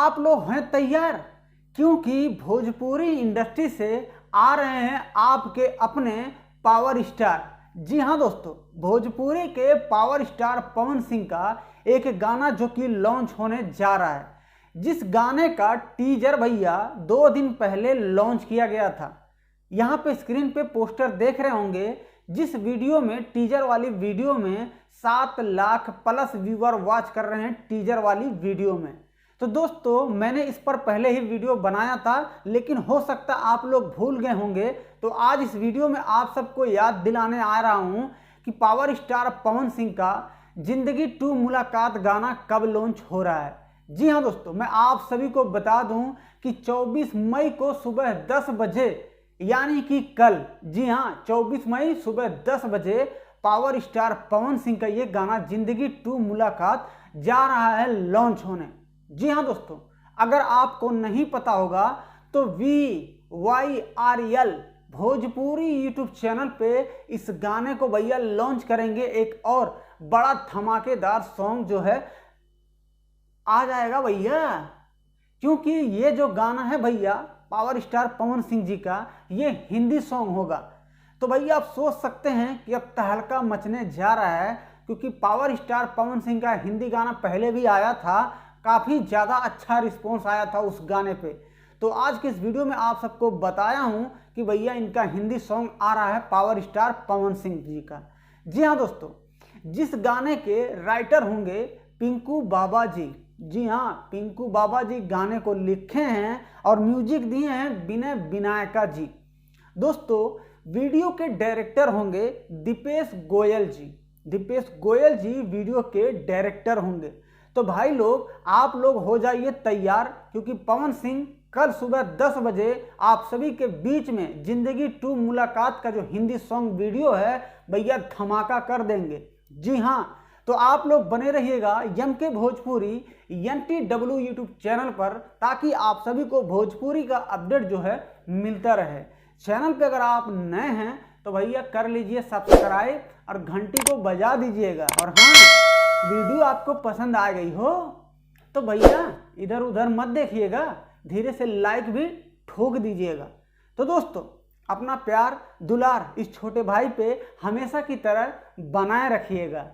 आप लोग हैं तैयार? क्योंकि भोजपुरी इंडस्ट्री से आ रहे हैं आपके अपने पावर स्टार। जी हाँ दोस्तों, भोजपुरी के पावर स्टार पवन सिंह का एक गाना जो कि लॉन्च होने जा रहा है, जिस गाने का टीजर भैया 2 दिन पहले लॉन्च किया गया था। यहाँ पे स्क्रीन पे पोस्टर देख रहे होंगे, जिस वीडियो में टीजर वाली वीडियो में 7 लाख प्लस व्यूअर वॉच कर रहे हैं टीजर वाली वीडियो में। तो दोस्तों मैंने इस पर पहले ही वीडियो बनाया था, लेकिन हो सकता आप लोग भूल गए होंगे। तो आज इस वीडियो में आप सबको याद दिलाने आ रहा हूं कि पावर स्टार पवन सिंह का जिंदगी 2 मुलाकात गाना कब लॉन्च हो रहा है। जी हाँ दोस्तों, मैं आप सभी को बता दूं कि 24 मई को सुबह 10 बजे, यानी कि कल, जी हाँ 24 मई सुबह 10 बजे पावर स्टार पवन सिंह का ये गाना जिंदगी 2 मुलाकात जा रहा है लॉन्च होने। जी हाँ दोस्तों, अगर आपको नहीं पता होगा तो VYRL भोजपुरी यूट्यूब चैनल पे इस गाने को भैया लॉन्च करेंगे। एक और बड़ा धमाकेदार सॉन्ग जो है आ जाएगा भैया, क्योंकि ये जो गाना है भैया पावर स्टार पवन सिंह जी का, ये हिंदी सॉन्ग होगा। तो भैया आप सोच सकते हैं कि अब तहलका मचने जा रहा है, क्योंकि पावर स्टार पवन सिंह का हिंदी गाना पहले भी आया था, काफ़ी ज़्यादा अच्छा रिस्पॉन्स आया था उस गाने पे। तो आज के इस वीडियो में आप सबको बताया हूँ कि भैया इनका हिंदी सॉन्ग आ रहा है पावर स्टार पवन सिंह जी का। जी हाँ दोस्तों, जिस गाने के राइटर होंगे पिंकू बाबा जी। जी हाँ, पिंकू बाबा जी गाने को लिखे हैं और म्यूजिक दिए हैं विनय विनायका जी। दोस्तों वीडियो के डायरेक्टर होंगे दीपेश गोयल जी। दीपेश गोयल जी वीडियो के डायरेक्टर होंगे। तो भाई लोग, आप लोग हो जाइए तैयार, क्योंकि पवन सिंह कल सुबह 10 बजे आप सभी के बीच में जिंदगी 2 मुलाकात का जो हिंदी सॉन्ग वीडियो है भैया धमाका कर देंगे। जी हाँ, तो आप लोग बने रहिएगा YMK Bhojpuri NTW YouTube channel पर, ताकि आप सभी को भोजपुरी का अपडेट जो है मिलता रहे। चैनल पे अगर आप नए हैं तो भैया कर लीजिए सब्सक्राइब और घंटी को बजा दीजिएगा। और हाँ, वीडियो आपको पसंद आ गई हो तो भैया इधर उधर मत देखिएगा, धीरे से लाइक भी ठोक दीजिएगा। तो दोस्तों अपना प्यार दुलार इस छोटे भाई पे हमेशा की तरह बनाए रखिएगा।